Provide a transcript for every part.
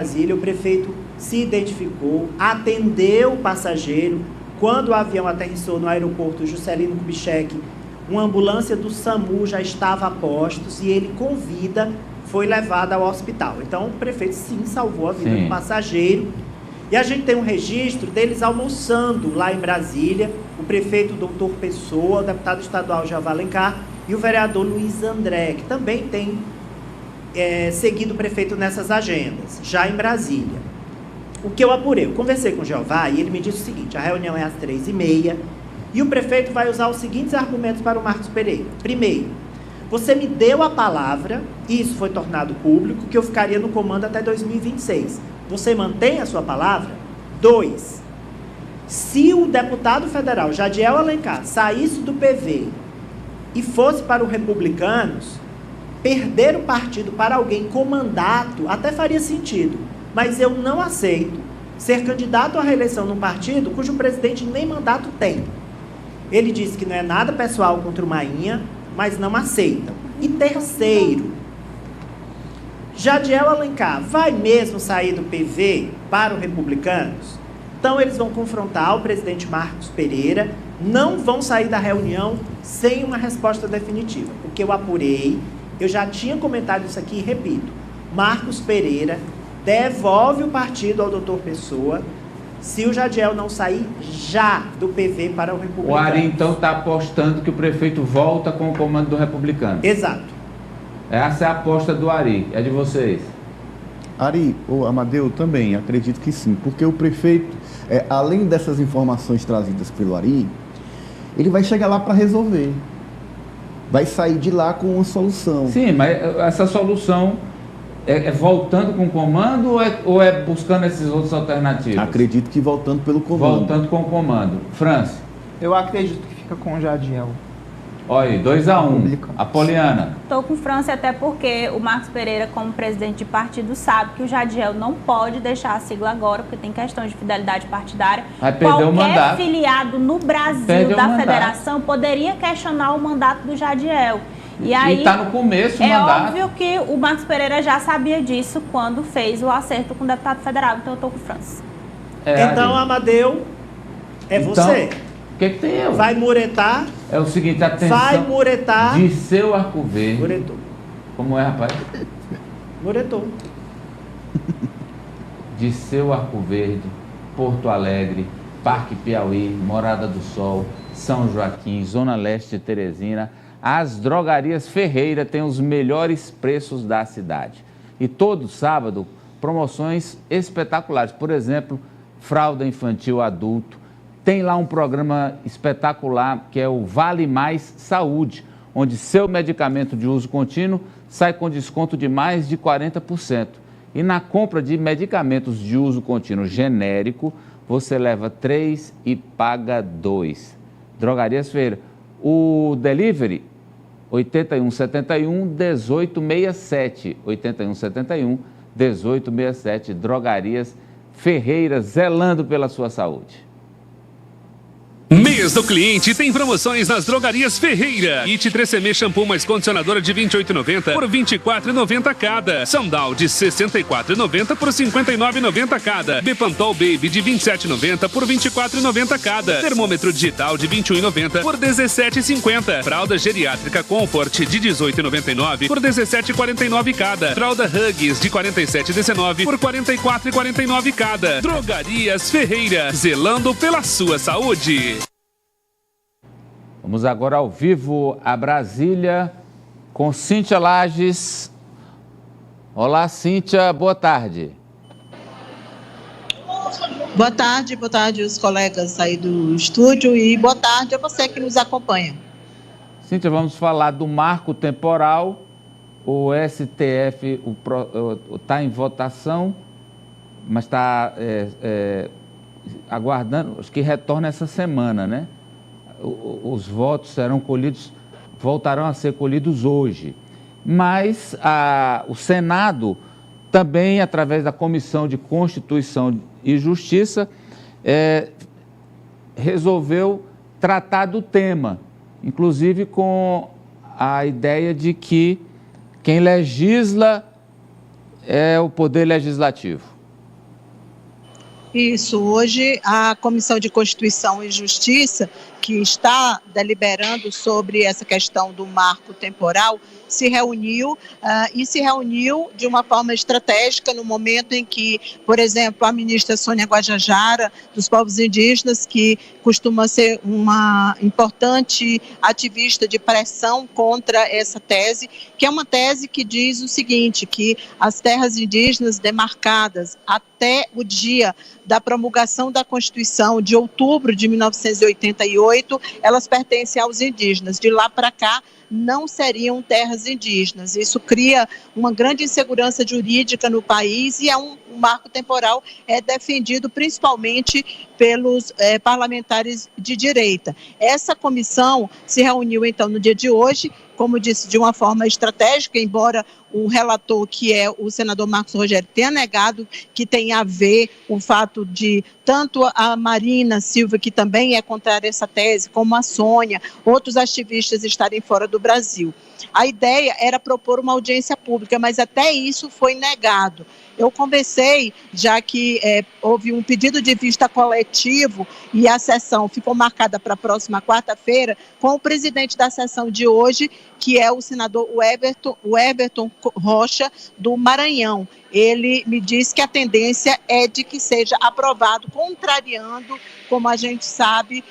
Brasília, o prefeito se identificou, atendeu o passageiro. Quando o avião aterrissou no aeroporto Juscelino Kubitschek, uma ambulância do SAMU já estava a postos e ele, com vida, foi levado ao hospital. Então, o prefeito, sim, salvou a vida do passageiro. E a gente tem um registro deles almoçando lá em Brasília, o prefeito Dr. Pessoa, o deputado estadual Jeová Alencar e o vereador Luiz André, que também tem seguido o prefeito nessas agendas, já em Brasília. O que eu apurei? Eu conversei com o Jeová e ele me disse o seguinte: a reunião é às 3h30 e o prefeito vai usar os seguintes argumentos para o Marcos Pereira. Primeiro, você me deu a palavra, e isso foi tornado público, que eu ficaria no comando até 2026. Você mantém a sua palavra? 2, se o deputado federal Jadiel Alencar saísse do PV e fosse para o Republicanos, perder o partido para alguém com mandato até faria sentido, mas eu não aceito ser candidato à reeleição num partido cujo presidente nem mandato tem. Ele disse que não é nada pessoal contra o Mainha, mas não aceita. E terceiro, Jadiel Alencar vai mesmo sair do PV para o Republicanos? Então eles vão confrontar o presidente Marcos Pereira, não vão sair da reunião sem uma resposta definitiva. O que eu apurei, eu já tinha comentado isso aqui e repito: Marcos Pereira devolve o partido ao doutor Pessoa se o Jadiel não sair já do PV para o Republicano. O Ari, então, está apostando que o prefeito volta com o comando do Republicano. Exato. Essa é a aposta do Ari. É de vocês? Ari, o Amadeu, também acredito que sim, porque o prefeito, além dessas informações trazidas pelo Ari, ele vai chegar lá para resolver. Vai sair de lá com uma solução. Sim, mas essa solução é voltando com o comando ou é buscando esses outros alternativos? Acredito que voltando pelo comando. Voltando com o comando. Franci? Eu acredito que fica com o Jadiel. Olha, 2-1. Apoliana? Estou com França, até porque o Marcos Pereira, como presidente de partido, sabe que o Jadiel não pode deixar a sigla agora, porque tem questão de fidelidade partidária. Vai perder o mandato. Qualquer filiado no Brasil da federação poderia questionar o mandato do Jadiel. E aí, está no começo o mandato. É óbvio que o Marcos Pereira já sabia disso quando fez o acerto com o deputado federal. Então eu estou com França. Então, Amadeu, você. O que tem eu? Vai muretar. É o seguinte, atenção. Vai muretar. Dirceu Arco Verde. Muretou. Como é, rapaz? Muretou. Dirceu Arco Verde, Porto Alegre, Parque Piauí, Morada do Sol, São Joaquim, Zona Leste de Teresina. As drogarias Ferreira têm os melhores preços da cidade. E todo sábado, promoções espetaculares. Por exemplo, fralda infantil adulto. Tem lá um programa espetacular que é o Vale Mais Saúde, onde seu medicamento de uso contínuo sai com desconto de mais de 40%. E na compra de medicamentos de uso contínuo genérico, você leva 3 e paga 2. Drogarias Ferreira. O delivery, 8171-1867. 8171-1867. Drogarias Ferreira, zelando pela sua saúde. Mês do cliente tem promoções nas drogarias Ferreira. It 3CM shampoo mais condicionadora de R$ 28,90 por R$ 24,90 cada. Sandal de R$ 64,90 por R$ 59,90 cada. Bepantol Baby de R$ 27,90 por R$ 24,90 cada. Termômetro digital de R$ 21,90 por R$ 17,50. Fralda geriátrica Comfort de R$ 18,99 por R$ 17,49 cada. Fralda Huggies de R$ 47,19 por R$ 44,49 cada. Drogarias Ferreira, zelando pela sua saúde. Vamos agora ao vivo a Brasília com Cíntia Lages. Olá, Cíntia, boa tarde. Boa tarde os colegas aí do estúdio e boa tarde a você que nos acompanha. Cíntia, vamos falar do marco temporal. O STF está em votação, mas está aguardando, acho que retorna essa semana, né? Os votos voltarão a ser colhidos hoje. Mas o Senado também, através da Comissão de Constituição e Justiça, resolveu tratar do tema, inclusive com a ideia de que quem legisla é o Poder Legislativo. Isso, hoje a Comissão de Constituição e Justiça, que está deliberando sobre essa questão do marco temporal, se reuniu de uma forma estratégica no momento em que, por exemplo, a ministra Sônia Guajajara, dos povos indígenas, que costuma ser uma importante ativista de pressão contra essa tese, que é uma tese que diz o seguinte, que as terras indígenas demarcadas até o dia da promulgação da Constituição de outubro de 1988, elas pertencem aos indígenas. De lá para cá, não seriam terras indígenas. Isso cria uma grande insegurança jurídica no país e um marco temporal é defendido principalmente pelos parlamentares de direita. Essa comissão se reuniu, então, no dia de hoje, como disse, de uma forma estratégica, embora o relator, que é o senador Marcos Rogério, tenha negado que tem a ver o fato de tanto a Marina Silva, que também é contrária a essa tese, como a Sônia, outros ativistas estarem fora do Brasil. A ideia era propor uma audiência pública, mas até isso foi negado. Eu conversei, já que houve um pedido de vista coletivo e a sessão ficou marcada para a próxima quarta-feira, com o presidente da sessão de hoje, que é o senador Everton Rocha, do Maranhão. Ele me disse que a tendência é de que seja aprovado, contrariando, como a gente sabe,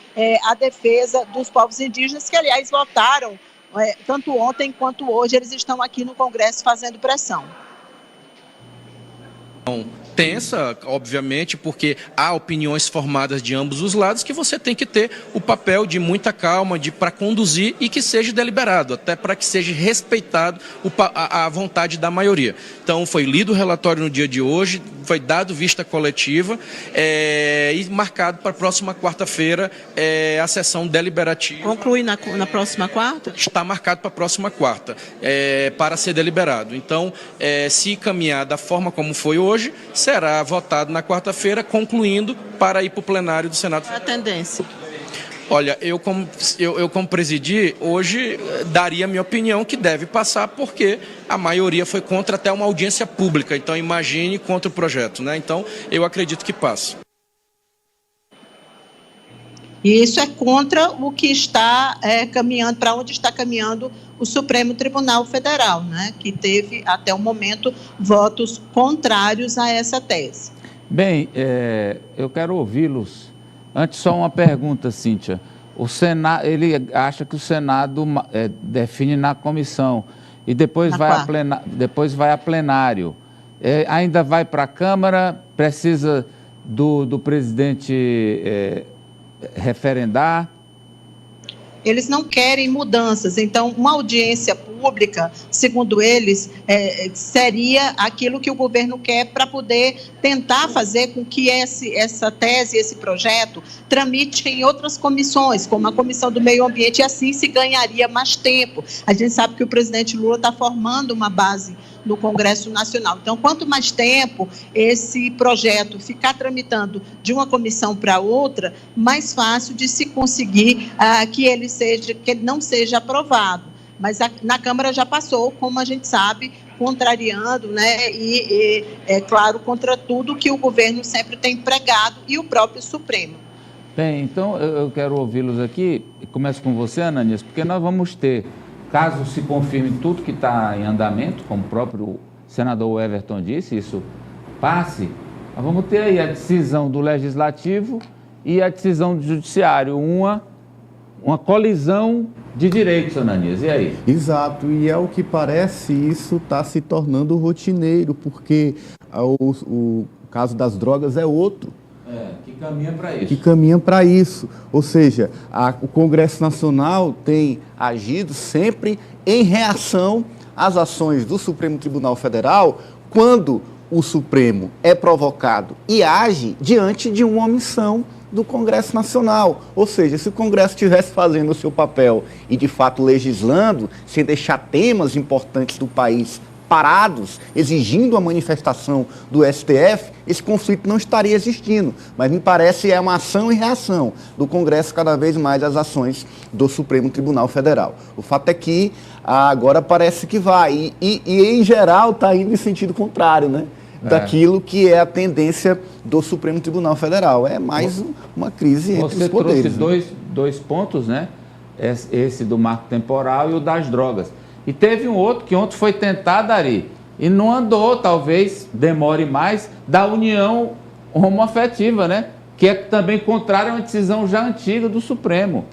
a defesa dos povos indígenas, que, aliás, votaram tanto ontem quanto hoje. Eles estão aqui no Congresso fazendo pressão. Tensa, obviamente, porque há opiniões formadas de ambos os lados que você tem que ter o papel de muita calma para conduzir e que seja deliberado, até para que seja respeitado a vontade da maioria. Então, foi lido o relatório no dia de hoje, foi dado vista coletiva e marcado para a próxima quarta-feira a sessão deliberativa. Conclui na próxima quarta? Está marcado para a próxima quarta, para ser deliberado. Então, se caminhar da forma como foi hoje, será votado na quarta-feira, concluindo para ir para o plenário do Senado. Qual é a tendência? Olha, eu como presidi, hoje daria a minha opinião que deve passar, porque a maioria foi contra até uma audiência pública. Então, imagine contra o projeto, né? Então, eu acredito que passe. E isso é contra o que está caminhando, para onde está caminhando o Supremo Tribunal Federal, né, que teve, até o momento, votos contrários a essa tese. Bem, eu quero ouvi-los. Antes, só uma pergunta, Cíntia. O Senado, ele acha que o Senado define na comissão e depois vai a plenário. Ainda vai para a Câmara, precisa do presidente referendar? Eles não querem mudanças, então uma audiência pública, segundo eles, seria aquilo que o governo quer para poder tentar fazer com que essa tese, esse projeto, tramite em outras comissões, como a Comissão do Meio Ambiente, e assim se ganharia mais tempo. A gente sabe que o presidente Lula está formando uma base no Congresso Nacional. Então, quanto mais tempo esse projeto ficar tramitando de uma comissão para outra, mais fácil de se conseguir que ele não seja aprovado. Mas na Câmara já passou, como a gente sabe, contrariando, né, e claro, contra tudo que o governo sempre tem pregado e o próprio Supremo. Bem, então eu quero ouvi-los aqui. Começo com você, Ananias, porque nós vamos ter, caso se confirme tudo que está em andamento, como o próprio senador Everton disse, isso passe, nós vamos ter aí a decisão do Legislativo e a decisão do Judiciário, uma colisão de direitos, Ananias, e aí? Exato, e é o que parece, isso está se tornando rotineiro, porque o caso das drogas é outro. Que caminha para isso. Que caminha para isso. Ou seja, o Congresso Nacional tem agido sempre em reação às ações do Supremo Tribunal Federal, quando o Supremo é provocado e age diante de uma omissão do Congresso Nacional. Ou seja, se o Congresso estivesse fazendo o seu papel e, de fato, legislando, sem deixar temas importantes do país parados, exigindo a manifestação do STF, esse conflito não estaria existindo. Mas me parece é uma ação e reação do Congresso cada vez mais às ações do Supremo Tribunal Federal. O fato é que agora parece que vai, e em geral está indo em sentido contrário, né? Daquilo que é a tendência do Supremo Tribunal Federal. É mais uma crise entre os poderes. Você trouxe dois pontos, né? Esse do marco temporal e o das drogas. E teve um outro que ontem foi tentado, Ari, e não andou, talvez demore mais, da união homoafetiva, né? Que é também contrário a uma decisão já antiga do Supremo.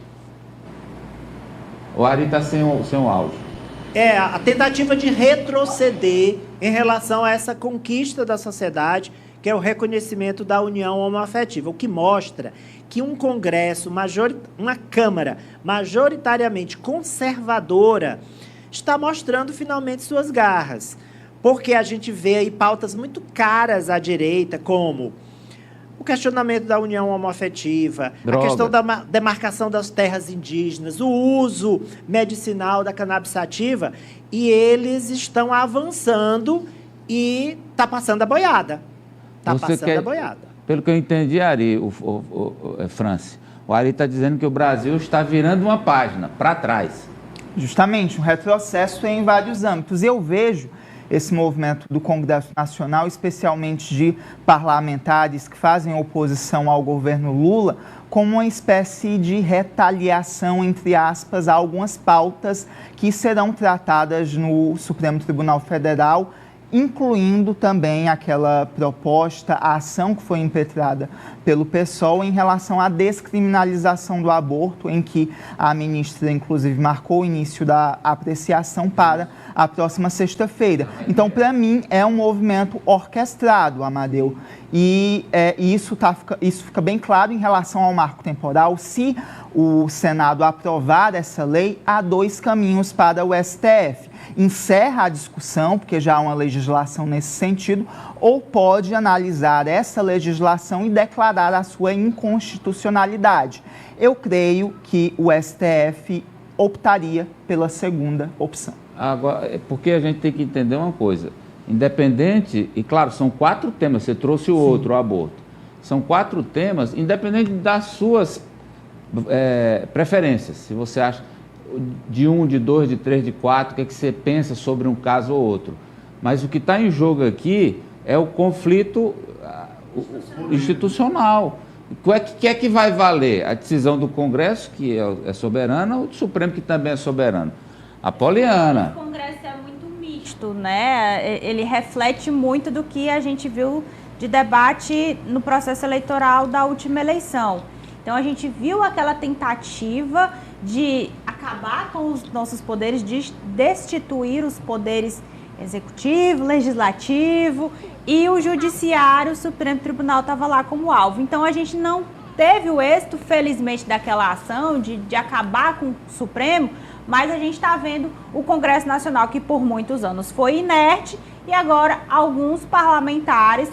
O Ari está sem o áudio. É a tentativa de retroceder em relação a essa conquista da sociedade, que é o reconhecimento da união homoafetiva, o que mostra que um Congresso, uma Câmara majoritariamente conservadora, está mostrando finalmente suas garras. Porque a gente vê aí pautas muito caras à direita, como o questionamento da união homoafetiva, a questão da demarcação das terras indígenas, o uso medicinal da cannabis sativa, e eles estão avançando e está passando a boiada. Está passando a boiada. Pelo que eu entendi, Ari, Franci, o Ari está dizendo que o Brasil está virando uma página para trás. Justamente, um retrocesso em vários âmbitos. Eu vejo esse movimento do Congresso Nacional, especialmente de parlamentares que fazem oposição ao governo Lula, como uma espécie de retaliação, entre aspas, a algumas pautas que serão tratadas no Supremo Tribunal Federal, incluindo também aquela proposta, a ação que foi impetrada pelo PSOL em relação à descriminalização do aborto, em que a ministra, inclusive, marcou o início da apreciação para a próxima sexta-feira. Então, para mim, é um movimento orquestrado, Amadeu, e isso fica bem claro em relação ao marco temporal. Se o Senado aprovar essa lei, há dois caminhos para o STF. Encerra a discussão, porque já há uma legislação nesse sentido, ou pode analisar essa legislação e declarar a sua inconstitucionalidade. Eu creio que o STF optaria pela segunda opção. Agora, porque a gente tem que entender uma coisa, independente, e claro, são 4 temas, você trouxe o outro, o aborto, são 4 temas, independente das suas preferências, se você acha de 1, de 2, de 3, de 4, o que é que você pensa sobre um caso ou outro. Mas o que está em jogo aqui é o conflito institucional. O que é que vai valer? A decisão do Congresso, que é soberana, ou do Supremo, que também é soberano? A Poliana. O Congresso é muito misto, né? Ele reflete muito do que a gente viu de debate no processo eleitoral da última eleição. Então, a gente viu aquela tentativa de acabar com os nossos poderes, de destituir os poderes executivo, legislativo e o judiciário, o Supremo Tribunal estava lá como alvo. Então, a gente não teve o êxito, felizmente, daquela ação de acabar com o Supremo, mas a gente está vendo o Congresso Nacional, que por muitos anos foi inerte, e agora alguns parlamentares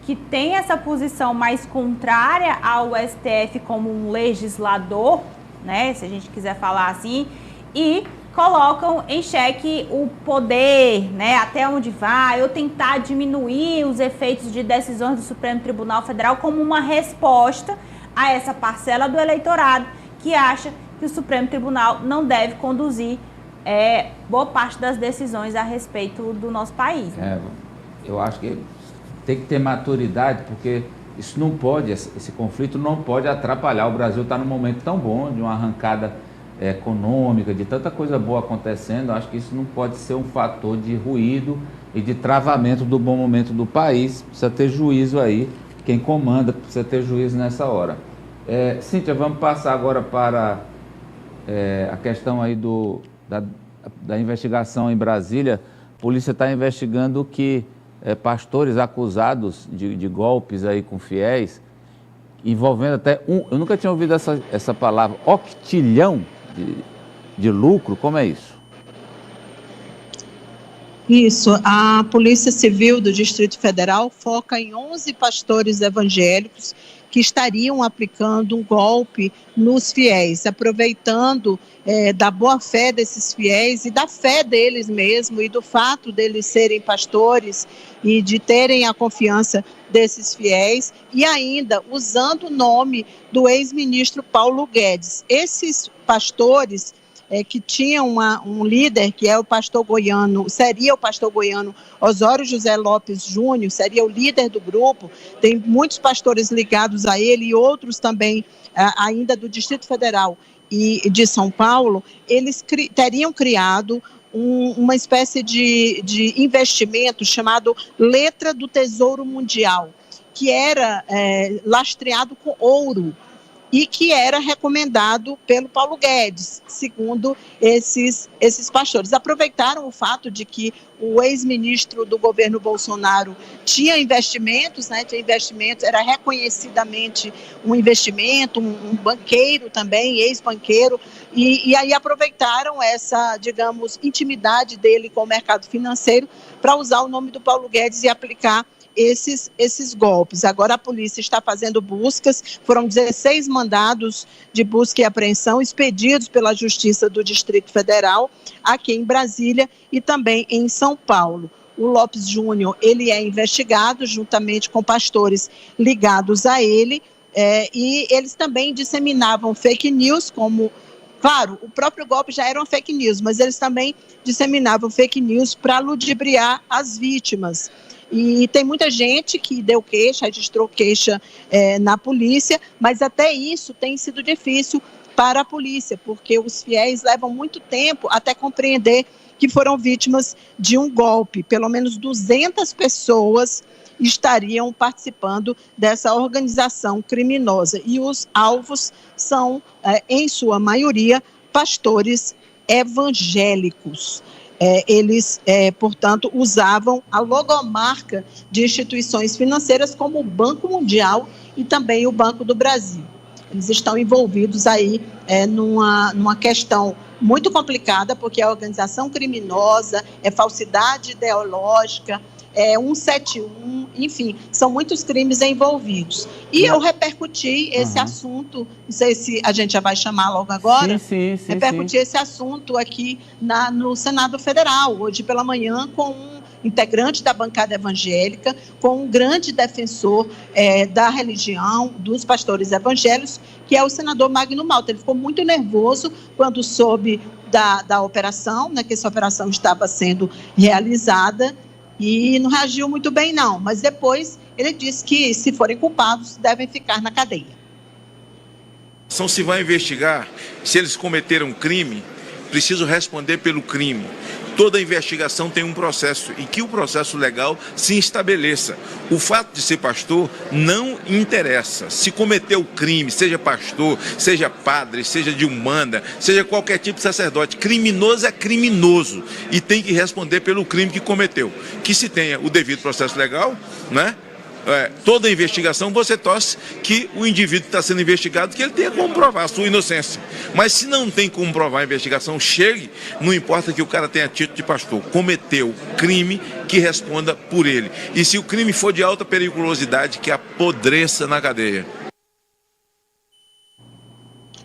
que têm essa posição mais contrária ao STF como um legislador, né, se a gente quiser falar assim, e colocam em xeque o poder, né, até onde vai, ou tentar diminuir os efeitos de decisões do Supremo Tribunal Federal como uma resposta a essa parcela do eleitorado que acha que o Supremo Tribunal não deve conduzir boa parte das decisões a respeito do nosso país. Né? Eu acho que tem que ter maturidade, porque isso não pode, esse conflito não pode atrapalhar. O Brasil está num momento tão bom, de uma arrancada econômica, de tanta coisa boa acontecendo. Eu acho que isso não pode ser um fator de ruído e de travamento do bom momento do país. Precisa ter juízo aí, quem comanda precisa ter juízo nessa hora. Cíntia, vamos passar agora para a questão aí da investigação em Brasília. A polícia está investigando que pastores acusados de golpes aí com fiéis, envolvendo até eu nunca tinha ouvido essa palavra, octilhão de lucro. Como é isso? Isso, a Polícia Civil do Distrito Federal foca em 11 pastores evangélicos que estariam aplicando um golpe nos fiéis, aproveitando da boa-fé desses fiéis e da fé deles mesmo e do fato deles serem pastores e de terem a confiança desses fiéis e ainda usando o nome do ex-ministro Paulo Guedes. Esses pastores que tinha um líder, que é o pastor goiano, seria o pastor goiano Osório José Lopes Júnior, seria o líder do grupo, tem muitos pastores ligados a ele e outros também ainda do Distrito Federal e de São Paulo, eles teriam criado uma espécie de investimento chamado Letra do Tesouro Mundial, que era lastreado com ouro, e que era recomendado pelo Paulo Guedes, segundo esses pastores. Aproveitaram o fato de que o ex-ministro do governo Bolsonaro tinha investimentos, era reconhecidamente um investimento, um banqueiro também, ex-banqueiro, e aí aproveitaram essa, digamos, intimidade dele com o mercado financeiro para usar o nome do Paulo Guedes e aplicar esses golpes. Agora a polícia está fazendo buscas, foram 16 mandados de busca e apreensão expedidos pela Justiça do Distrito Federal, aqui em Brasília e também em São Paulo. O Lopes Júnior, ele é investigado juntamente com pastores ligados a ele, e eles também disseminavam fake news, como, claro, o próprio golpe já era uma fake news, mas eles também disseminavam fake news para ludibriar as vítimas. E tem muita gente que deu queixa, registrou queixa na polícia, mas até isso tem sido difícil para a polícia, porque os fiéis levam muito tempo até compreender que foram vítimas de um golpe. Pelo menos 200 pessoas estariam participando dessa organização criminosa. E os alvos são, em sua maioria, pastores evangélicos. Eles, portanto, usavam a logomarca de instituições financeiras como o Banco Mundial e também o Banco do Brasil. Eles estão envolvidos aí numa questão muito complicada, porque é organização criminosa, é falsidade ideológica, 171, enfim, são muitos crimes envolvidos. E eu repercuti esse assunto, não sei se a gente já vai chamar logo agora, repercuti esse assunto aqui no Senado Federal, hoje pela manhã, com um integrante da bancada evangélica, com um grande defensor da religião, dos pastores evangélicos, que é o senador Magno Malta. Ele ficou muito nervoso quando soube da operação, que essa operação estava sendo realizada, e não reagiu muito bem, não. Mas depois ele disse que, se forem culpados, devem ficar na cadeia. Se vai investigar, se eles cometeram crime, preciso responder pelo crime. Toda investigação tem um processo e que o processo legal se estabeleça. O fato de ser pastor não interessa. Se cometeu crime, seja pastor, seja padre, seja de umbanda, seja qualquer tipo de sacerdote, criminoso é criminoso e tem que responder pelo crime que cometeu. Que se tenha o devido processo legal, né? Toda investigação você torce que o indivíduo que está sendo investigado, que ele tenha como provar a sua inocência. Mas se não tem como provar a investigação, chegue, não importa que o cara tenha título de pastor, cometeu crime, que responda por ele. E se o crime for de alta periculosidade, que apodreça na cadeia.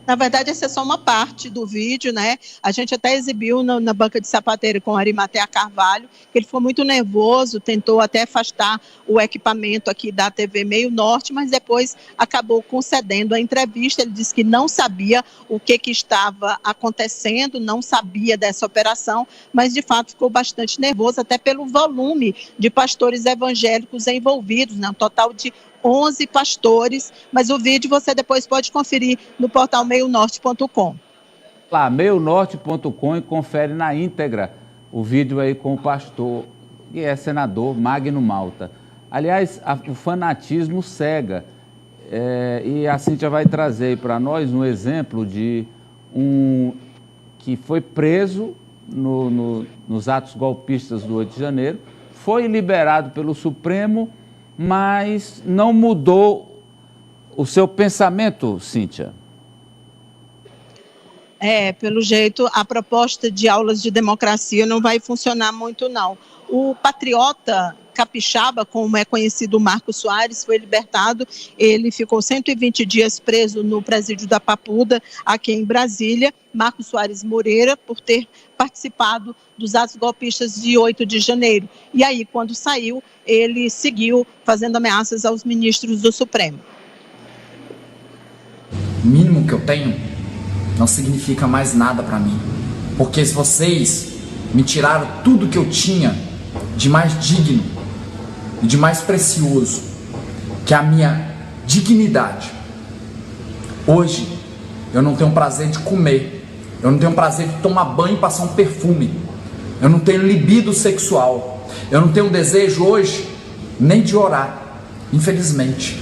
Na verdade, essa é só uma parte do vídeo, né? A gente até exibiu na banca de sapateiro com Arimatea Carvalho, que ele ficou muito nervoso, tentou até afastar o equipamento aqui da TV Meio Norte, mas depois acabou concedendo a entrevista. Ele disse que não sabia o que estava acontecendo, não sabia dessa operação, mas de fato ficou bastante nervoso, até pelo volume de pastores evangélicos envolvidos, né? Um total de 11 pastores, mas o vídeo você depois pode conferir no portal meionorte.com. Lá, meionorte.com, e confere na íntegra o vídeo aí com o pastor, que é senador Magno Malta. Aliás, o fanatismo cega, e a Cíntia vai trazer para nós um exemplo de um que foi preso nos atos golpistas do 8 de janeiro, foi liberado pelo Supremo, mas não mudou o seu pensamento, Cíntia? Pelo jeito, a proposta de aulas de democracia não vai funcionar muito, não. O patriota capixaba, como é conhecido, Marcos Soares, foi libertado. Ele ficou 120 dias preso no presídio da Papuda, aqui em Brasília. Marcos Soares Moreira, por ter participado dos atos golpistas de 8 de janeiro. E aí, quando saiu, ele seguiu fazendo ameaças aos ministros do Supremo. O mínimo que eu tenho não significa mais nada para mim. Porque se vocês me tiraram tudo que eu tinha de mais digno e de mais precioso, que é a minha dignidade. Hoje, eu não tenho prazer de comer, eu não tenho prazer de tomar banho e passar um perfume, eu não tenho libido sexual, eu não tenho desejo hoje nem de orar, infelizmente.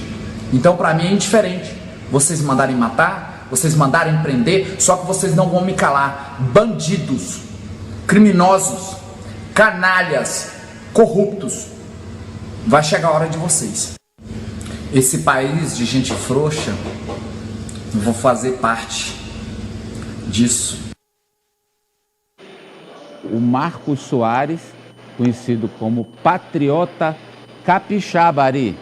Então, para mim é indiferente vocês mandarem matar, vocês mandarem prender, só que vocês não vão me calar. Bandidos, criminosos, canalhas, corruptos, vai chegar a hora de vocês. Esse país de gente frouxa, eu vou fazer parte disso. O Marcos Soares, conhecido como patriota capixaba, Ari.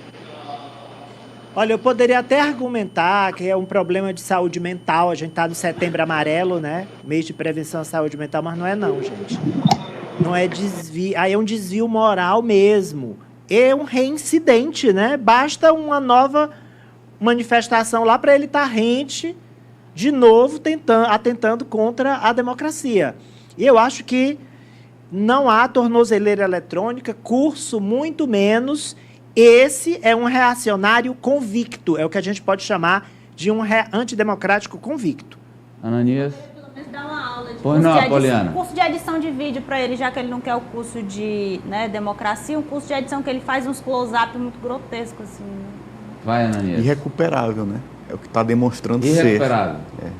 Olha, eu poderia até argumentar que é um problema de saúde mental. A gente está no Setembro Amarelo, né? Mês de prevenção à saúde mental, mas não é não, gente. Não é desvio, aí é um desvio moral mesmo. É um reincidente, né? Basta uma nova manifestação lá para ele estar rente de novo atentando contra a democracia. E eu acho que não há tornozeleira eletrônica, curso muito menos. Esse é um reacionário convicto, é o que a gente pode chamar de um antidemocrático convicto. Ananias? Pelo menos dar uma aula de curso de edição de vídeo para ele, já que ele não quer o curso de democracia, um curso de edição que ele faz uns close-up muito grotescos. Assim. Vai, Ananias. Irrecuperável, né? É o que está demonstrando irrecuperável. Ser.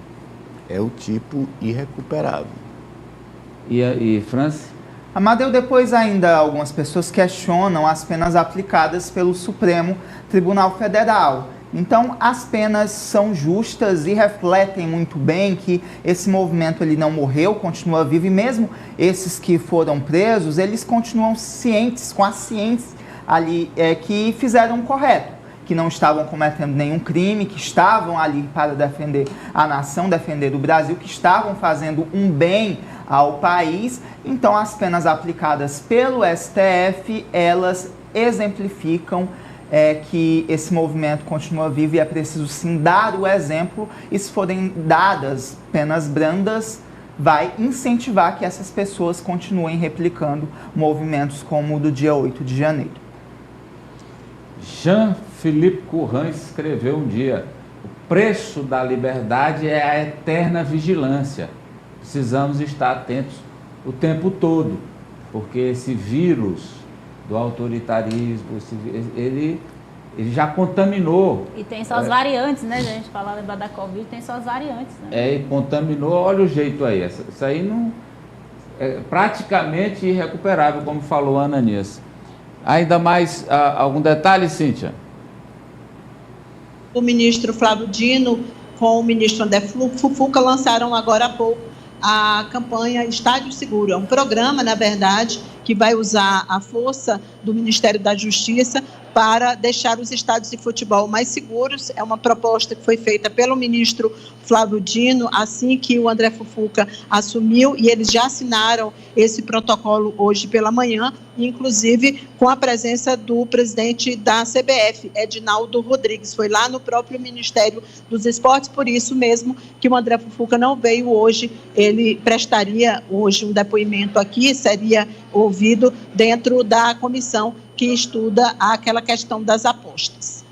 É o tipo irrecuperável. E Francis? Amadeu, depois ainda algumas pessoas questionam as penas aplicadas pelo Supremo Tribunal Federal. Então, as penas são justas e refletem muito bem que esse movimento ele não morreu, continua vivo, e mesmo esses que foram presos, eles continuam cientes, com a ciência ali que fizeram o correto, que não estavam cometendo nenhum crime, que estavam ali para defender a nação, defender o Brasil, que estavam fazendo um bem ao país. Então, as penas aplicadas pelo STF, elas exemplificam que esse movimento continua vivo e é preciso sim dar o exemplo, e se forem dadas penas brandas, vai incentivar que essas pessoas continuem replicando movimentos como o do dia 8 de janeiro. Jean-Philippe Courin escreveu um dia: o preço da liberdade é a eterna vigilância. Precisamos estar atentos o tempo todo, porque esse vírus do autoritarismo, ele já contaminou. E tem suas variantes, né? A gente fala da Covid, tem suas variantes. Né? E contaminou, olha o jeito aí. Isso aí não é praticamente irrecuperável, como falou a Ananias. Ainda mais algum detalhe, Cíntia? O ministro Flávio Dino com o ministro André Fufuca lançaram agora há pouco a campanha Estádio Seguro. É um programa, na verdade, que vai usar a força do Ministério da Justiça para deixar os estádios de futebol mais seguros. É uma proposta que foi feita pelo ministro Flávio Dino assim que o André Fufuca assumiu, e eles já assinaram esse protocolo hoje pela manhã, inclusive com a presença do presidente da CBF, Edinaldo Rodrigues. Foi lá no próprio Ministério dos Esportes, por isso mesmo que o André Fufuca não veio hoje. Ele prestaria hoje um depoimento aqui, seria ouvido dentro da comissão que estuda aquela questão das apostas.